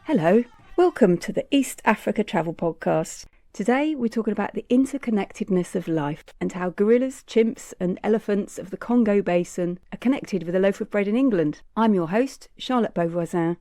Hello, welcome to the East Africa Travel Podcast. Today we're talking about the interconnectedness of life and how gorillas, chimps and elephants of the Congo Basin are connected with a loaf of bread in England. I'm your host, Charlotte Beauvoisin,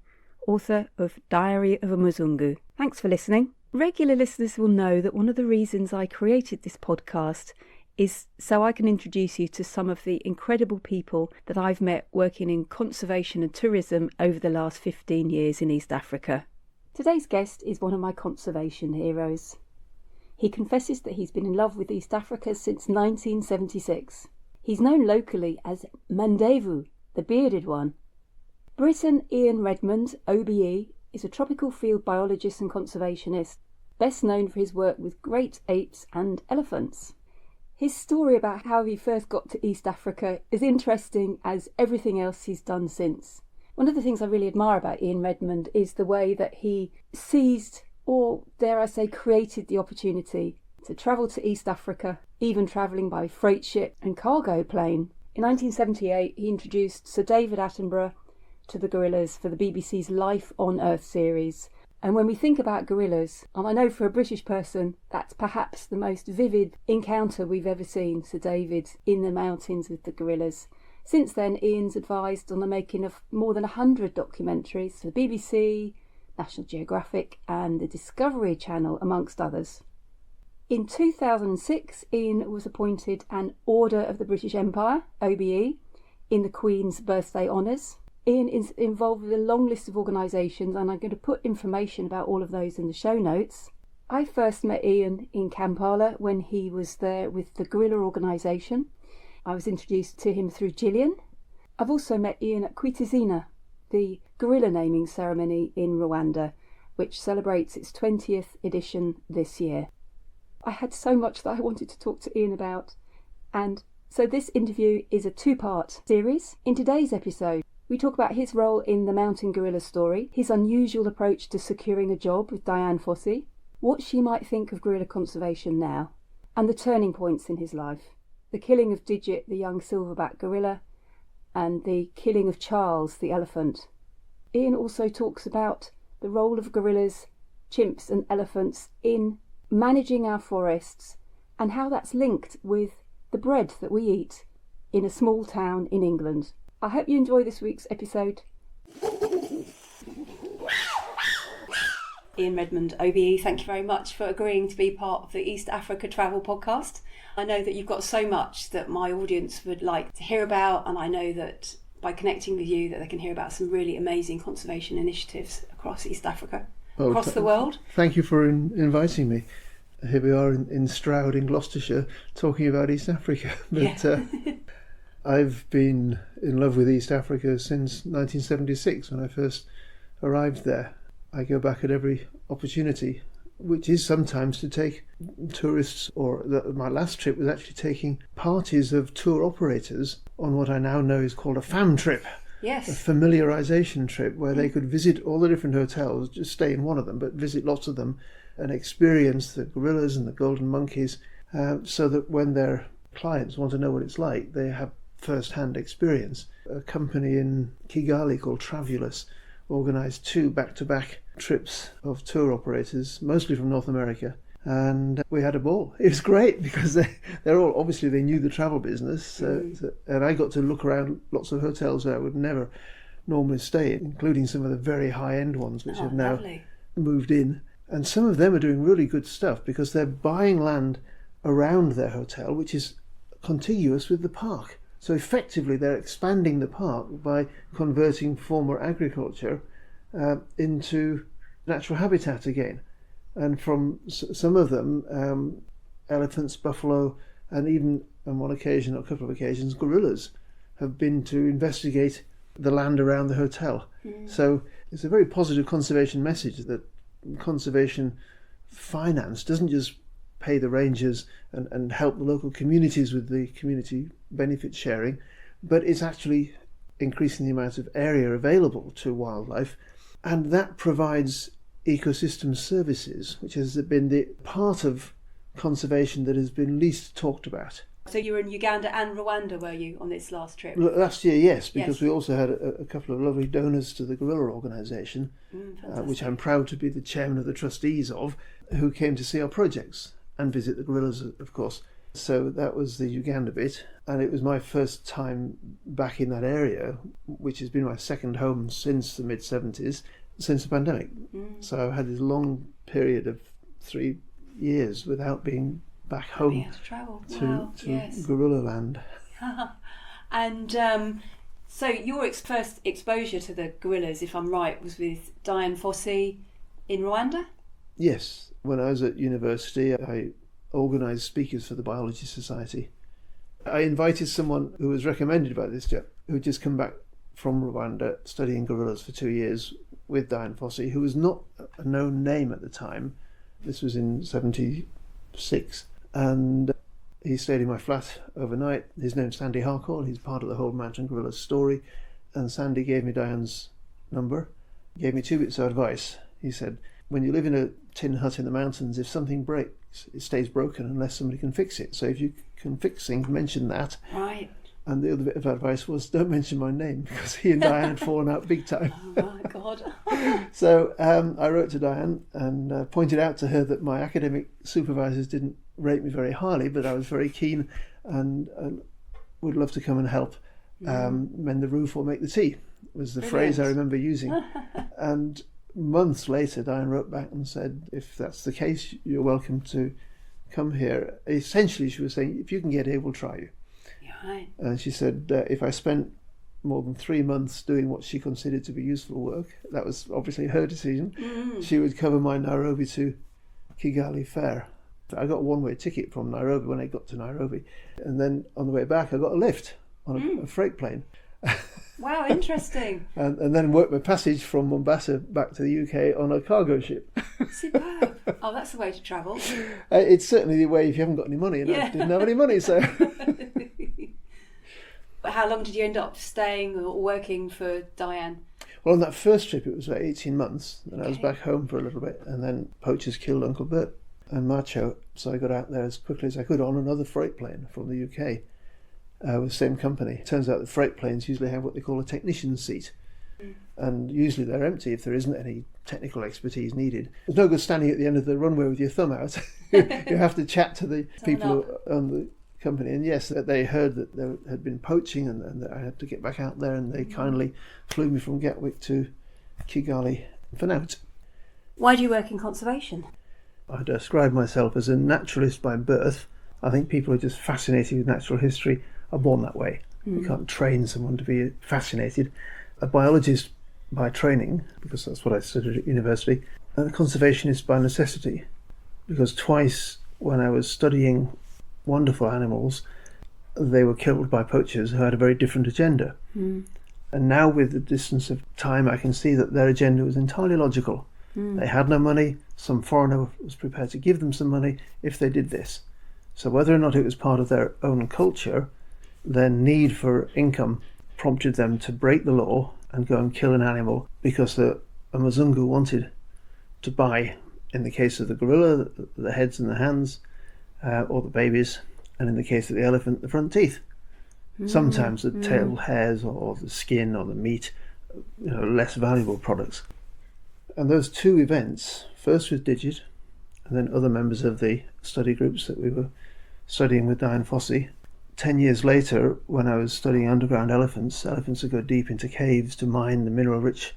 author of Diary of a Muzungu. Thanks for listening. Regular listeners will know that one of the reasons I created this podcast is so I can introduce you to some of the incredible people that I've met working in conservation and tourism over the last 15 years in East Africa. Today's guest is one of my conservation heroes. He confesses that he's been in love with East Africa since 1976. He's known locally as Mandevu, the bearded one. Briton Ian Redmond OBE is a tropical field biologist and conservationist, best known for his work with great apes and elephants. His story about how he first got to East Africa is interesting as everything else he's done since. One of the things I really admire about Ian Redmond is the way that he seized, or dare I say created, the opportunity to travel to East Africa, even travelling by freight ship and cargo plane. In 1978 he introduced Sir David Attenborough to the gorillas for the BBC's Life on Earth series. And when we think about gorillas, and I know for a British person, that's perhaps the most vivid encounter we've ever seen, Sir David in the mountains with the gorillas. Since then, Ian's advised on the making of more than 100 documentaries for the BBC, National Geographic and the Discovery Channel, amongst others. In 2006, Ian was appointed an Order of the British Empire, OBE, in the Queen's birthday honours. Ian is involved with a long list of organisations, and I'm going to put information about all of those in the show notes. I first met Ian in Kampala when he was there with the gorilla organisation. I was introduced to him through Gillian. I've also met Ian at Kwitizina, the gorilla naming ceremony in Rwanda, which celebrates its 20th edition this year. I had so much that I wanted to talk to Ian about, and so this interview is a two-part series. In today's episode, we talk about his role in the mountain gorilla story, his unusual approach to securing a job with Diane Fossey, what she might think of gorilla conservation now, and the turning points in his life. The killing of Digit, the young silverback gorilla, and the killing of Charles, the elephant. Ian also talks about the role of gorillas, chimps and elephants in managing our forests and how that's linked with the bread that we eat in a small town in England. I hope you enjoy this week's episode. Ian Redmond OBE, thank you very much for agreeing to be part of the East Africa Travel Podcast. I know that you've got so much that my audience would like to hear about, and I know that by connecting with you that they can hear about some really amazing conservation initiatives across East Africa, across the world. Thank you for inviting me. Here we are in Stroud in Gloucestershire talking about East Africa. I've been in love with East Africa since 1976 when I first arrived there. I go back at every opportunity, which is sometimes to take tourists, or my last trip was actually taking parties of tour operators on what I now know is called a fam trip. Yes. A familiarisation trip where they could visit all the different hotels, just stay in one of them, but visit lots of them and experience the gorillas and the golden monkeys, so that when their clients want to know what it's like, they have first-hand experience. A company in Kigali called Travulus organised 2 back-to-back trips of tour operators, mostly from North America, and we had a ball. It was great because they're all, obviously they knew the travel business, and I got to look around lots of hotels where I would never normally stay, including some of the very high-end ones which have now moved in. And some of them are doing really good stuff because they're buying land around their hotel which is contiguous with the park. So effectively they're expanding the park by converting former agriculture into natural habitat again. And from some of them, elephants, buffalo, and even on one occasion, or a couple of occasions, gorillas have been to investigate the land around the hotel. So it's a very positive conservation message that conservation finance doesn't just pay the rangers and help the local communities with the community benefit sharing, but it's actually increasing the amount of area available to wildlife, and that provides ecosystem services, which has been the part of conservation that has been least talked about. So you were in Uganda and Rwanda, were you, on this last trip? Last year, yes, because Yes. we also had a couple of lovely donors to the gorilla organisation, which I'm proud to be the chairman of the trustees of, who came to see our projects and visit the gorillas, of course. So that was the Uganda bit, and it was my first time back in that area, which has been my second home since the mid-70s, since the pandemic. So I had this long period of 3 years without being back home to gorilla land. And so your first exposure to the gorillas, if I'm right, was with Dian Fossey in Rwanda? Yes, when I was at university, I organised speakers for the Biology Society. I invited someone who was recommended by this chap, who had just come back from Rwanda studying gorillas for 2 years with Dian Fossey, who was not a known name at the time. This was in 76. And he stayed in my flat overnight. His name's Sandy Harcourt. He's part of the whole mountain gorilla story. And Sandy gave me Diane's number, gave me 2 bits of advice. He said, when you live in a tin hut in the mountains, if something breaks, it stays broken unless somebody can fix it. So if you can fix things, mention that. Right. And the other bit of advice was, don't mention my name, because he and Diane had fallen out big time. Oh my God. So I wrote to Diane and pointed out to her that my academic supervisors didn't rate me very highly, but I was very keen and would love to come and help mend the roof or make the tea, was the phrase I remember using. And months later, Diane wrote back and said, if that's the case, you're welcome to come here. Essentially, she was saying, if you can get here, we'll try you. Right. And she said, if I spent more than 3 months doing what she considered to be useful work, that was obviously her decision, she would cover my Nairobi to Kigali fare. I got a one-way ticket from Nairobi when I got to Nairobi, and then on the way back I got a lift on a freight plane. Wow, interesting. and then worked my passage from Mombasa back to the UK on a cargo ship. Superb. Oh, that's the way to travel. It's certainly the way if you haven't got any money, and I didn't have any money, so... How long did you end up staying or working for Diane? Well, on that first trip it was about 18 months, and I was back home for a little bit, and then poachers killed Uncle Bert and Macho, so I got out there as quickly as I could on another freight plane from the UK with the same company. It turns out that freight planes usually have what they call a technician's seat, and usually they're empty if there isn't any technical expertise needed. There's no good standing at the end of the runway with your thumb out. You have to chat to the people on the company, and yes, that they heard that there had been poaching and that I had to get back out there, and they kindly flew me from Gatwick to Kigali for now. Why do you work in conservation? I describe myself as a naturalist by birth. I think people who are just fascinated with natural history are born that way. You can't train someone to be fascinated. A biologist by training, because that's what I studied at university, and a conservationist by necessity, because twice when I was studying wonderful animals, they were killed by poachers who had a very different agenda. And now with the distance of time, I can see that their agenda was entirely logical. They had no money. Some foreigner was prepared to give them some money if they did this. So whether or not it was part of their own culture, their need for income prompted them to break the law and go and kill an animal because a Mzungu wanted to buy, in the case of the gorilla, the heads and the hands, or the babies, and in the case of the elephant, the front teeth. Sometimes the tail hairs or the skin or the meat, less valuable products. And those two events, first with Digit, and then other members of the study groups that we were studying with Dian Fossey. 10 years later, when I was studying underground elephants that go deep into caves to mine the mineral-rich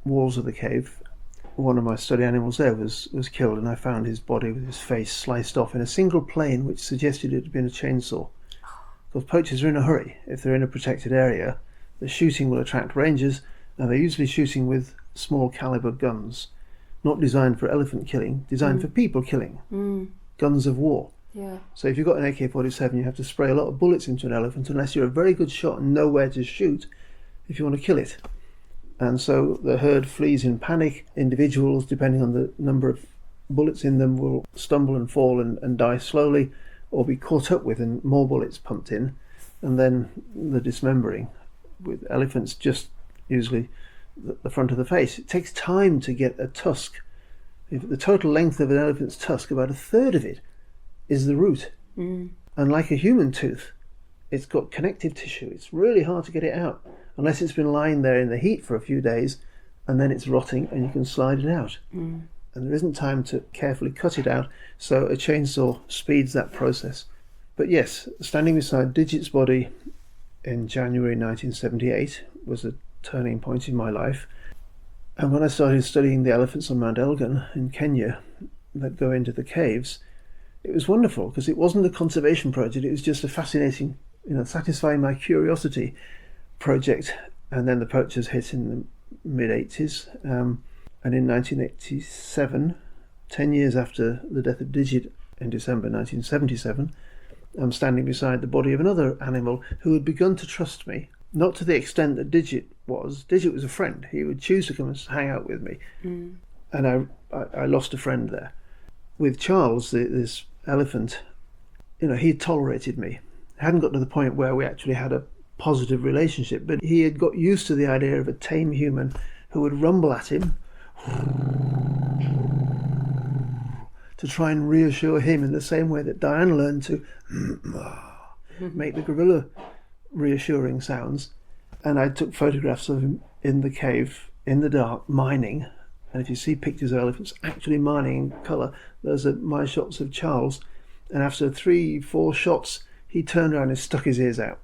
walls of the cave, one of my study animals there was killed, and I found his body with his face sliced off in a single plane, which suggested it had been a chainsaw. Because poachers are in a hurry. If they're in a protected area, the shooting will attract rangers, and they're usually shooting with small caliber guns, not designed for elephant killing, designed for people killing. Guns of war. Yeah. So if you've got an AK-47, you have to spray a lot of bullets into an elephant unless you're a very good shot and know where to shoot if you want to kill it. And so the herd flees in panic. Individuals, depending on the number of bullets in them, will stumble and fall and die slowly, or be caught up with and more bullets pumped in, and then the dismembering, with elephants just usually the front of the face. It takes time to get a tusk. If the total length of an elephant's tusk, about a third of it is the root. And like a human tooth, it's got connective tissue. It's really hard to get it out unless it's been lying there in the heat for a few days, and then it's rotting and you can slide it out. And there isn't time to carefully cut it out, so a chainsaw speeds that process. But yes, standing beside Digit's body in January 1978 was a turning point in my life. And when I started studying the elephants on Mount Elgon in Kenya that go into the caves, it was wonderful because it wasn't a conservation project, it was just a fascinating, satisfying my curiosity project. And then the poachers hit in the mid-80s. And in 1987, 10 years after the death of Digit in December 1977, I'm standing beside the body of another animal who had begun to trust me, not to the extent that Digit was. Digit was a friend. He would choose to come and hang out with me. And I lost a friend there. With Charles, this elephant, he had tolerated me. Hadn't got to the point where we actually had a positive relationship, but he had got used to the idea of a tame human who would rumble at him to try and reassure him in the same way that Diane learned to make the gorilla reassuring sounds. And I took photographs of him in the cave, in the dark, mining. And if you see pictures of elephants actually mining in colour, those are my shots of Charles. And after 3-4 shots, he turned around and stuck his ears out,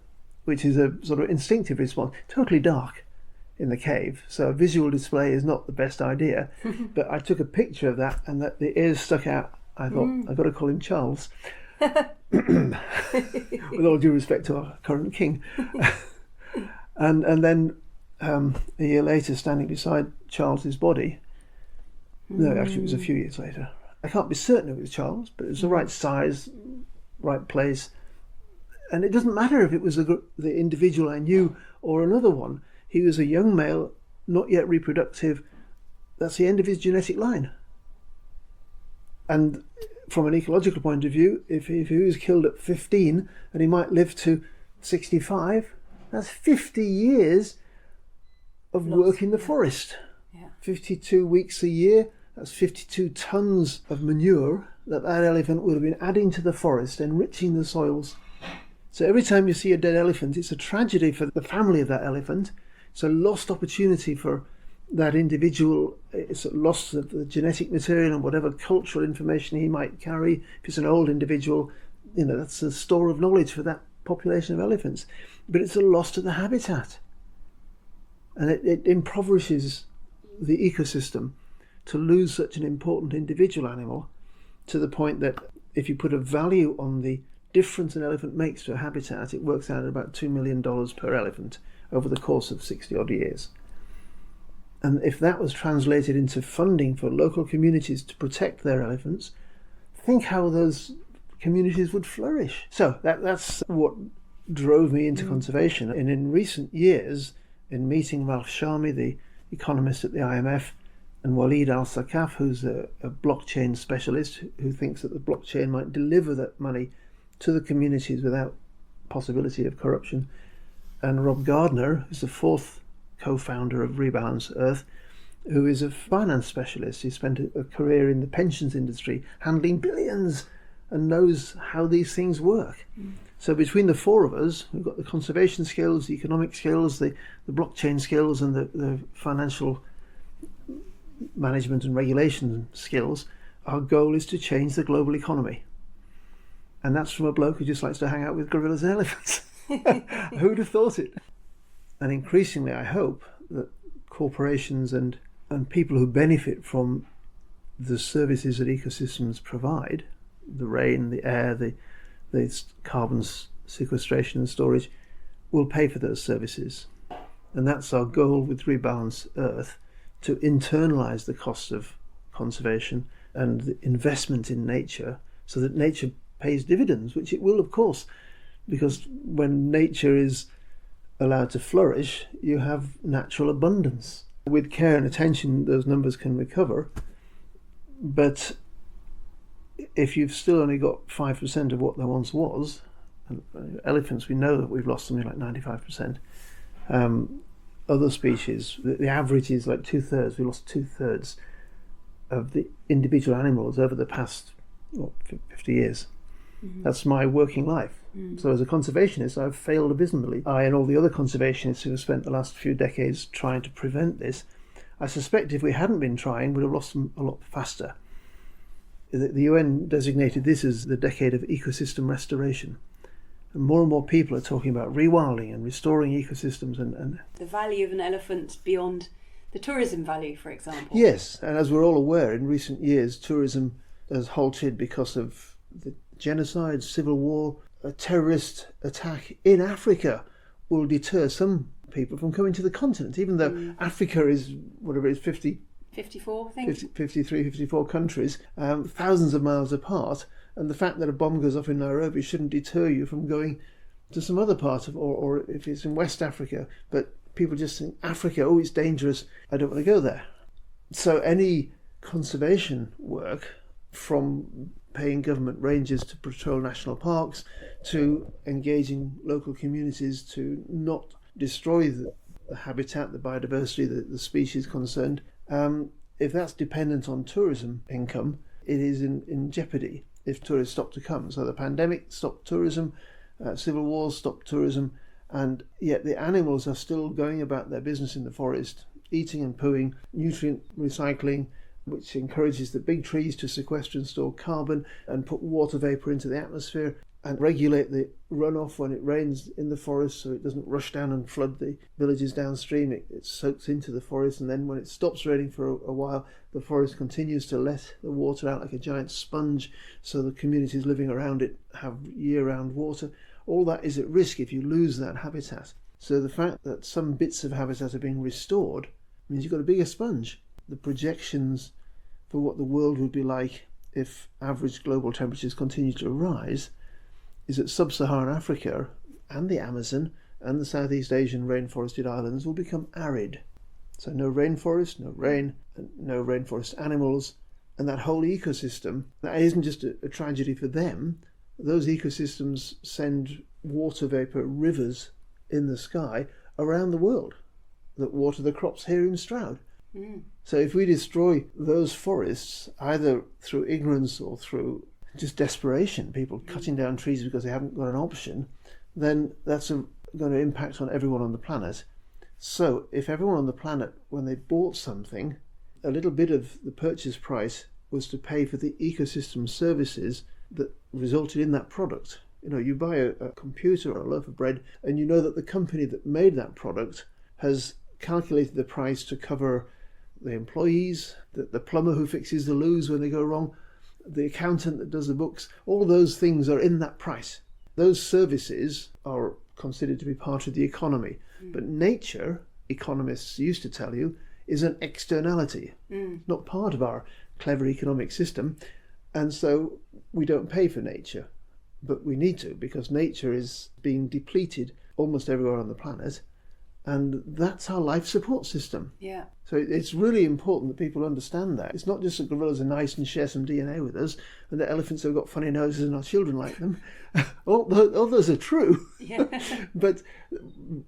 which is a sort of instinctive response. Totally dark in the cave, so a visual display is not the best idea. But I took a picture of that, and that the ears stuck out. I thought, I've got to call him Charles. With all due respect to our current king. and then a year later, standing beside Charles's body, no, actually it was a few years later. I can't be certain it was Charles, but it was the right size, right place. And it doesn't matter if it was the individual I knew or another one. He was a young male, not yet reproductive. That's the end of his genetic line. And from an ecological point of view, if he was killed at 15 and he might live to 65, that's 50 years of work in the forest. 52 weeks a year, that's 52 tons of manure that elephant would have been adding to the forest, enriching the soils. So every time you see a dead elephant, it's a tragedy for the family of that elephant. It's a lost opportunity for that individual. It's a loss of the genetic material and whatever cultural information he might carry. If it's an old individual, that's a store of knowledge for that population of elephants. But it's a loss to the habitat. And it impoverishes the ecosystem to lose such an important individual animal, to the point that if you put a value on the difference an elephant makes to a habitat, it works out at about $2 million per elephant over the course of 60 odd years. And if that was translated into funding for local communities to protect their elephants, think how those communities would flourish. So that's what drove me into conservation. And in recent years, in meeting Ralph Sharmy, the economist at the IMF, and Walid Al-Sakaf, who's a blockchain specialist who thinks that the blockchain might deliver that money to the communities without possibility of corruption, and Rob Gardner, who's the fourth co-founder of Rebalance Earth, who is a finance specialist. He spent a career in the pensions industry handling billions and knows how these things work. So between the four of us, we've got the conservation skills, the economic skills, the blockchain skills, and the financial management and regulation skills. Our goal is to change the global economy. And that's from a bloke who just likes to hang out with gorillas and elephants. Who'd have thought it? And increasingly, I hope that corporations and people who benefit from the services that ecosystems provide, the rain, the air, the carbon sequestration and storage, will pay for those services. And that's our goal with Rebalance Earth, to internalise the cost of conservation and the investment in nature, so that nature pays dividends, which it will, of course, because when nature is allowed to flourish, you have natural abundance. With care and attention, those numbers can recover. But if you've still only got 5% of what there once was, and elephants, we know that we've lost something like 95%. Other species, the average is like 2/3. We lost 2/3 of the individual animals over the past 50 years. That's my working life. So as a conservationist, I've failed abysmally. I and all the other conservationists who have spent the last few decades trying to prevent this, I suspect if we hadn't been trying, we'd have lost them a lot faster. The UN designated this as the decade of ecosystem restoration. And more people are talking about rewilding and restoring ecosystems and the value of an elephant beyond the tourism value, for example. Yes, and as we're all aware, in recent years, tourism has halted because of the genocide, civil war. A terrorist attack in Africa will deter some people from coming to the continent, even though Africa is, whatever it is, 54, I think. 53, 54 countries, thousands of miles apart, and the fact that a bomb goes off in Nairobi shouldn't deter you from going to some other part of, or if it's in West Africa, but people just think, Africa, oh, it's dangerous, I don't want to go there. So any conservation work, from paying government rangers to patrol national parks, to engaging local communities to not destroy the habitat, the biodiversity, the species concerned, if that's dependent on tourism income, it is in jeopardy if tourists stop to come. So the pandemic stopped tourism, civil wars stopped tourism, and yet the animals are still going about their business in the forest, eating and pooing, nutrient recycling, which encourages the big trees to sequester and store carbon and put water vapour into the atmosphere and regulate the runoff when it rains in the forest so it doesn't rush down and flood the villages downstream. It soaks into the forest, and then when it stops raining for a while, the forest continues to let the water out like a giant sponge so the communities living around it have year-round water. All that is at risk if you lose that habitat. So the fact that some bits of habitat are being restored means you've got a bigger sponge. The projections for what the world would be like if average global temperatures continue to rise is that sub-Saharan Africa and the Amazon and the Southeast Asian rainforested islands will become arid. So no rainforest, no rain, and no rainforest animals, and that whole ecosystem, that isn't just a tragedy for them. Those ecosystems send water vapour rivers in the sky around the world that water the crops here in Stroud. So if we destroy those forests, either through ignorance or through just desperation, people cutting down trees because they haven't got an option, then that's going to impact on everyone on the planet. So if everyone on the planet, when they bought something, a little bit of the purchase price was to pay for the ecosystem services that resulted in that product. You know, you buy a computer or a loaf of bread, and you know that the company that made that product has calculated the price to cover the employees, the plumber who fixes the loos when they go wrong, the accountant that does the books. All those things are in that price. Those services are considered to be part of the economy. But nature, economists used to tell you, is an externality, not part of our clever economic system. And so we don't pay for nature, but we need to, because nature is being depleted almost everywhere on the planet. And that's our life support system. Yeah. So it's really important that people understand that. It's not just that gorillas are nice and share some DNA with us, and that elephants have got funny noses and our children like them. all those are true. Yeah. But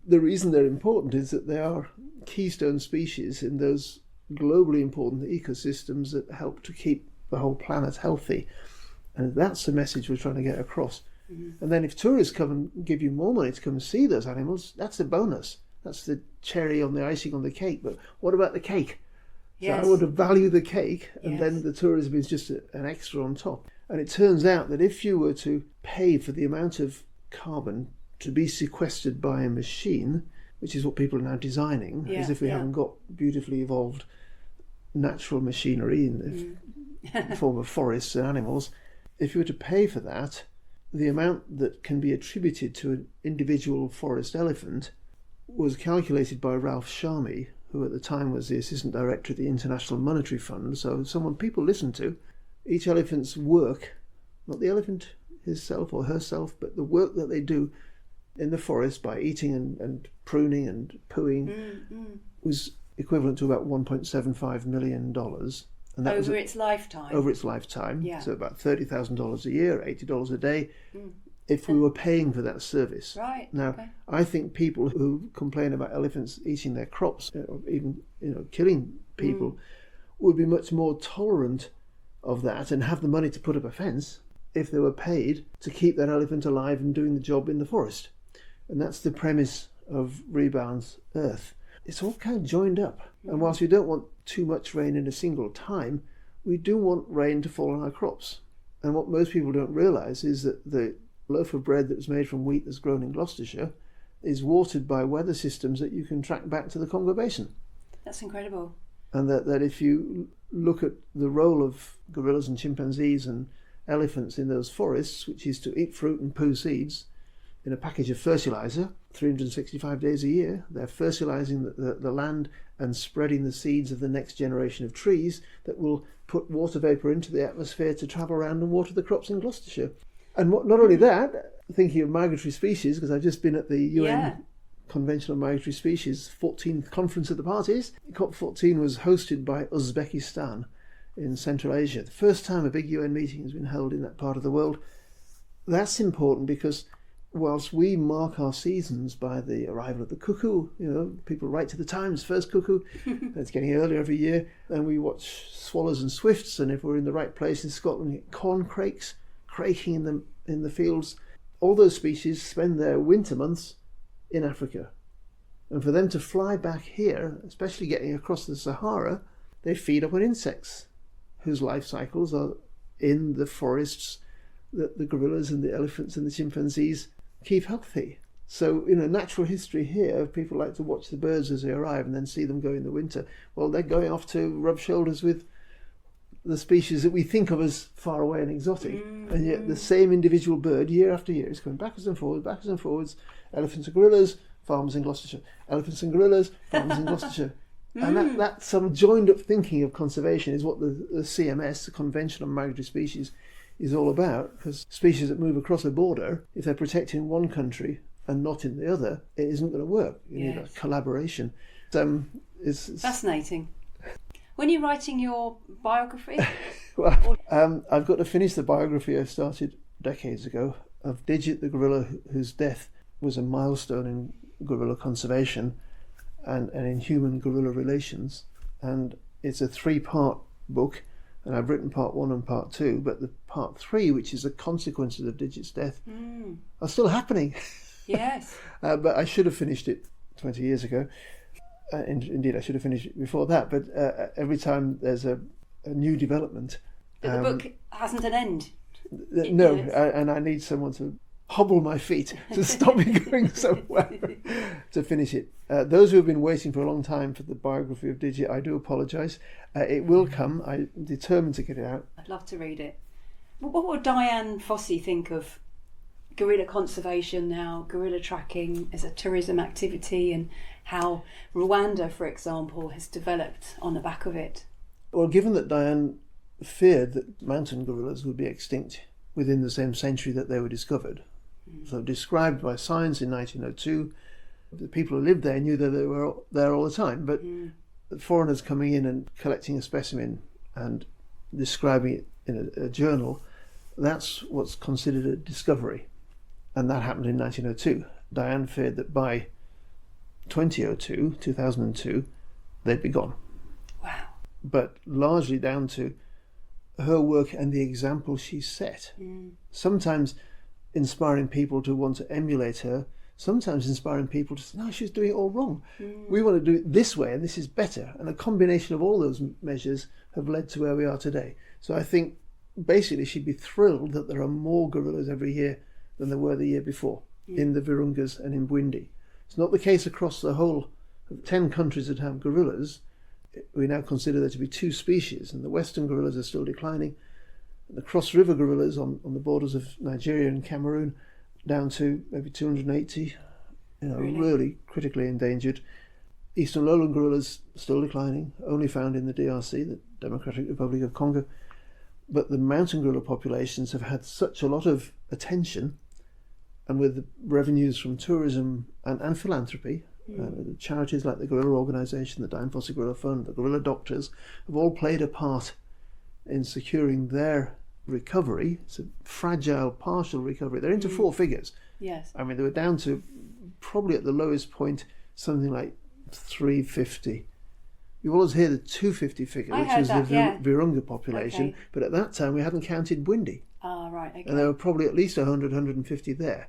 the reason they're important is that they are keystone species in those globally important ecosystems that help to keep the whole planet healthy. And that's the message we're trying to get across. And then if tourists come and give you more money to come and see those animals, that's a bonus. That's the cherry on the icing on the cake. But what about the cake? Yes. So I want to value the cake, and then the tourism is just an extra on top. And it turns out that if you were to pay for the amount of carbon to be sequestered by a machine, which is what people are now designing, as if we haven't got beautifully evolved natural machinery in the form of forests and animals, if you were to pay for that, the amount that can be attributed to an individual forest elephant was calculated by Ralph Sharmy, who at the time was the assistant director of the International Monetary Fund, so someone people listen to. Each elephant's work, not the elephant himself or herself, but the work that they do in the forest by eating and pruning and pooing, was equivalent to about $1.75 million. And that over its lifetime? Over its lifetime, yeah. So about $30,000 a year, $80 a day, if we were paying for that service. Right. Now, okay. I think people who complain about elephants eating their crops, or even killing people, would be much more tolerant of that and have the money to put up a fence if they were paid to keep that elephant alive and doing the job in the forest. And that's the premise of Rebound's Earth. It's all kind of joined up. And whilst we don't want too much rain in a single time, we do want rain to fall on our crops. And what most people don't realise is that the loaf of bread that was made from wheat that's grown in Gloucestershire is watered by weather systems that you can track back to the Congo Basin. That's incredible. And that if you look at the role of gorillas and chimpanzees and elephants in those forests, which is to eat fruit and poo seeds in a package of fertiliser, 365 days a year, they're fertilising the land and spreading the seeds of the next generation of trees that will put water vapour into the atmosphere to travel around and water the crops in Gloucestershire. And not only that, thinking of migratory species, because I've just been at the UN Convention on Migratory Species 14th Conference of the Parties. COP14 was hosted by Uzbekistan in Central Asia. The first time a big UN meeting has been held in that part of the world. That's important because whilst we mark our seasons by the arrival of the cuckoo, people write to the Times, first cuckoo, it's getting earlier every year, and we watch swallows and swifts, and if we're in the right place in Scotland, we get corn crakes craking in the fields. All those species spend their winter months in Africa. And for them to fly back here, especially getting across the Sahara, they feed up on insects whose life cycles are in the forests that the gorillas and the elephants and the chimpanzees keep healthy. So, natural history here, people like to watch the birds as they arrive and then see them go in the winter. Well, they're going off to rub shoulders with the species that we think of as far away and exotic. And yet the same individual bird, year after year, is going backwards and forwards, elephants and gorillas, farmers in Gloucestershire, elephants and gorillas, farmers in Gloucestershire. And that sort of joined up thinking of conservation is what the CMS, the Convention on Migratory Species, is all about, because species that move across a border, if they're protected in one country and not in the other, it isn't going to work. You need a collaboration. It's fascinating. When you're writing your biography? Well, I've got to finish the biography I started decades ago of Digit the gorilla, whose death was a milestone in gorilla conservation and in human gorilla relations. And it's a 3-part book, and I've written part 1 and part 2, but the part 3, which is the consequences of Digit's death, are still happening. Yes. But I should have finished it 20 years ago. Indeed, I should have finished it before that, but every time there's a new development... But the book hasn't an end. No, and I need someone to hobble my feet to stop me going somewhere to finish it. Those who have been waiting for a long time for the biography of Digit, I do apologise. It will come. I'm determined to get it out. I'd love to read it. What would Diane Fossey think of gorilla conservation now, gorilla tracking as a tourism activity, and how Rwanda, for example, has developed on the back of it? Well, given that Diane feared that mountain gorillas would be extinct within the same century that they were discovered, so described by science in 1902, the people who lived there knew that they were there all the time, but foreigners coming in and collecting a specimen and describing it in a journal, that's what's considered a discovery. And that happened in 1902. Diane feared that by 2002, they'd be gone. Wow. But largely down to her work and the example she set. Sometimes inspiring people to want to emulate her, sometimes inspiring people to say, no, she's doing it all wrong. We want to do it this way, and this is better. And a combination of all those measures have led to where we are today. So I think basically she'd be thrilled that there are more gorillas every year than there were the year before in the Virungas and in Bwindi. It's not the case across the whole of 10 countries that have gorillas. We now consider there to be 2 species, and the western gorillas are still declining. The cross-river gorillas on the borders of Nigeria and Cameroon down to maybe 280, really critically endangered. Eastern lowland gorillas still declining, only found in the DRC, the Democratic Republic of Congo. But the mountain gorilla populations have had such a lot of attention, and with the revenues from tourism and philanthropy, the charities like the Gorilla Organisation, the Diane Fossey Gorilla Fund, the Gorilla Doctors have all played a part in securing their recovery. It's a fragile, partial recovery. They're into 4 figures. Yes. I mean, they were down to probably at the lowest point something like 350. You always hear the 250 figure, which was the Virunga population, but at that time we hadn't counted Bwindi. Ah, right, okay. And there were probably at least 100, 150 there.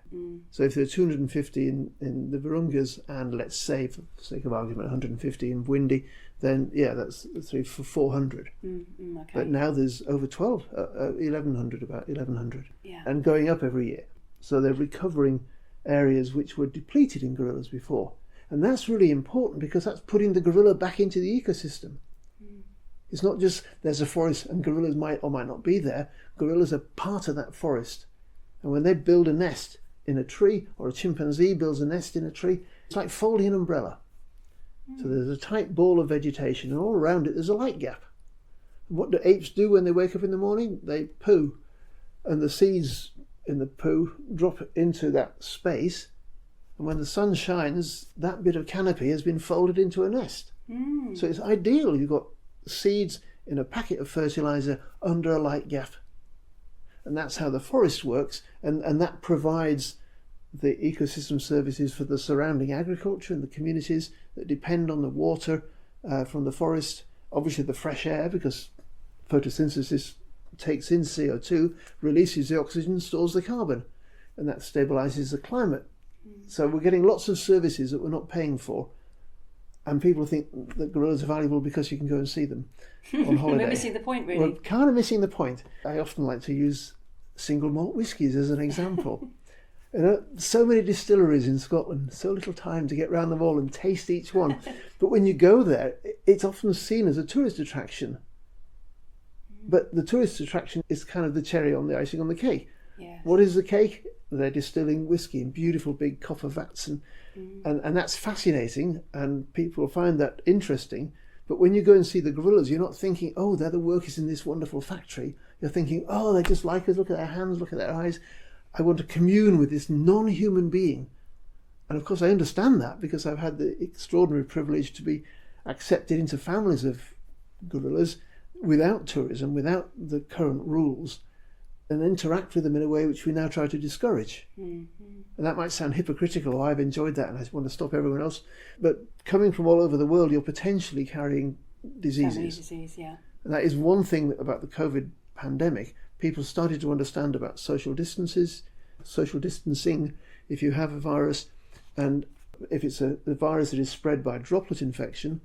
So if there are 250 in the Virungas and, let's say, for the sake of argument, 150 in Bwindi, then, that's 400. Okay. But now there's over 1,100, about 1,100. Yeah. And going up every year. So they're recovering areas which were depleted in gorillas before. And that's really important because that's putting the gorilla back into the ecosystem. It's not just there's a forest and gorillas might or might not be there. Gorillas are part of that forest. And when they build a nest in a tree, or a chimpanzee builds a nest in a tree, it's like folding an umbrella. So there's a tight ball of vegetation, and all around it there's a light gap. And what do apes do when they wake up in the morning? They poo. And the seeds in the poo drop into that space. And when the sun shines, that bit of canopy has been folded into a nest. So it's ideal. You've got seeds in a packet of fertilizer under a light gap. And that's how the forest works, and that provides the ecosystem services for the surrounding agriculture and the communities that depend on the water from the forest, obviously the fresh air, because photosynthesis takes in CO2, releases the oxygen, stores the carbon, and that stabilizes the climate. So we're getting lots of services that we're not paying for. And people think that gorillas are valuable because you can go and see them on holiday. We're missing the point, really. We're kind of missing the point. I often like to use single malt whiskies as an example. So many distilleries in Scotland, so little time to get round them all and taste each one. But when you go there, it's often seen as a tourist attraction. But the tourist attraction is kind of the cherry on the icing on the cake. Yes. What is the cake? They're distilling whiskey in beautiful big copper vats, and that's fascinating, and people find that interesting. But when you go and see the gorillas, you're not thinking, oh, they're the workers in this wonderful factory. You're thinking, oh, they're just like us. Look at their hands, look at their eyes. I want to commune with this non-human being. And of course I understand that because I've had the extraordinary privilege to be accepted into families of gorillas without tourism, without the current rules, and interact with them in a way which we now try to discourage. And that might sound hypocritical, I've enjoyed that and I want to stop everyone else. But coming from all over the world, you're potentially carrying diseases. Disease, yeah. And that is one thing about the COVID pandemic. People started to understand about social distancing. If you have a virus, and if it's a virus that is spread by droplet infection,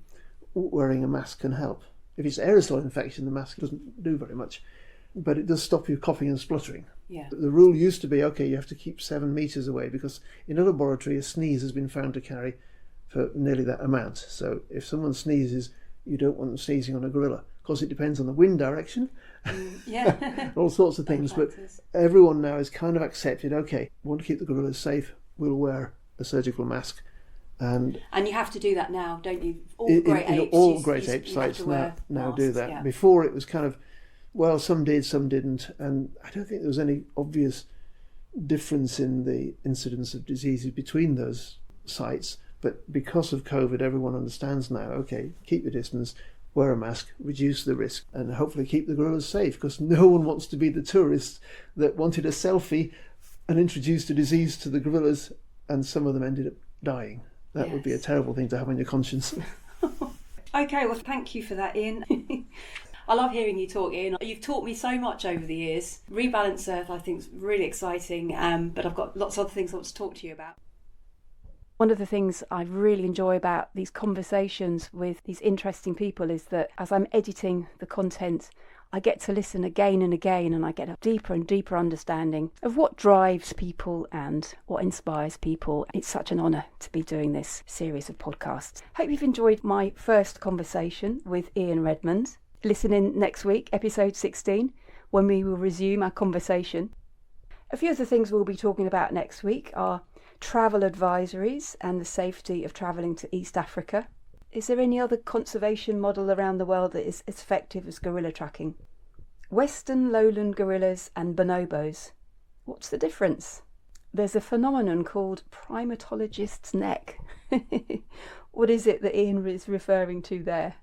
wearing a mask can help. If it's aerosol infection, the mask doesn't do very much. But it does stop you coughing and spluttering. Yeah. The rule used to be, okay, you have to keep 7 meters away, because in a laboratory a sneeze has been found to carry for nearly that amount. So if someone sneezes, you don't want them sneezing on a gorilla. Of course, it depends on the wind direction, all sorts of things. But everyone now has kind of accepted, okay, we want to keep the gorillas safe, we'll wear a surgical mask. And you have to do that now, don't you? All great ape sites now do that. Yeah. Before it was kind of, well, some did, some didn't, and I don't think there was any obvious difference in the incidence of diseases between those sites. But because of COVID, everyone understands now, okay, keep your distance, wear a mask, reduce the risk, and hopefully keep the gorillas safe, because no one wants to be the tourist that wanted a selfie and introduced a disease to the gorillas, and some of them ended up dying. That would be a terrible thing to have on your conscience. Okay, well, thank you for that, Ian. I love hearing you talk, Ian. You've taught me so much over the years. Rebalance Earth, I think, is really exciting, but I've got lots of other things I want to talk to you about. One of the things I really enjoy about these conversations with these interesting people is that as I'm editing the content, I get to listen again and again, and I get a deeper and deeper understanding of what drives people and what inspires people. It's such an honour to be doing this series of podcasts. Hope you've enjoyed my first conversation with Ian Redmond. Listen in next week, episode 16, when we will resume our conversation. A few of the things we'll be talking about next week are travel advisories and the safety of travelling to East Africa. Is there any other conservation model around the world that is as effective as gorilla tracking? Western lowland gorillas and bonobos. What's the difference? There's a phenomenon called primatologist's neck. What is it that Ian is referring to there?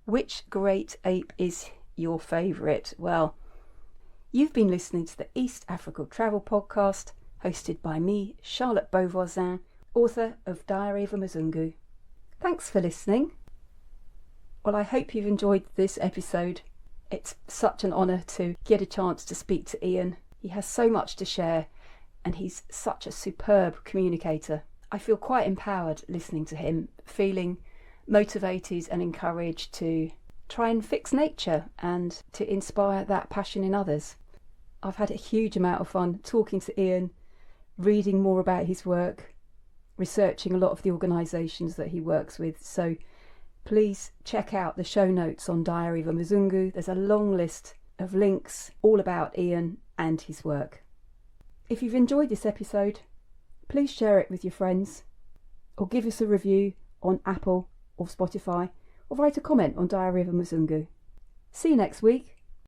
Which great ape is your favourite? Well, you've been listening to the East Africa Travel Podcast, hosted by me, Charlotte Beauvoisin, author of Diary of a Mzungu. Thanks for listening. Well, I hope you've enjoyed this episode. It's such an honour to get a chance to speak to Ian. He has so much to share and he's such a superb communicator. I feel quite empowered listening to him, feeling motivated and encouraged to try and fix nature and to inspire that passion in others. I've had a huge amount of fun talking to Ian, reading more about his work, researching a lot of the organisations that he works with. So please check out the show notes on Diary of a Mzungu. There's a long list of links all about Ian and his work. If you've enjoyed this episode, please share it with your friends or give us a review on Apple or Spotify or write a comment on Diary of a Mzungu. See you next week.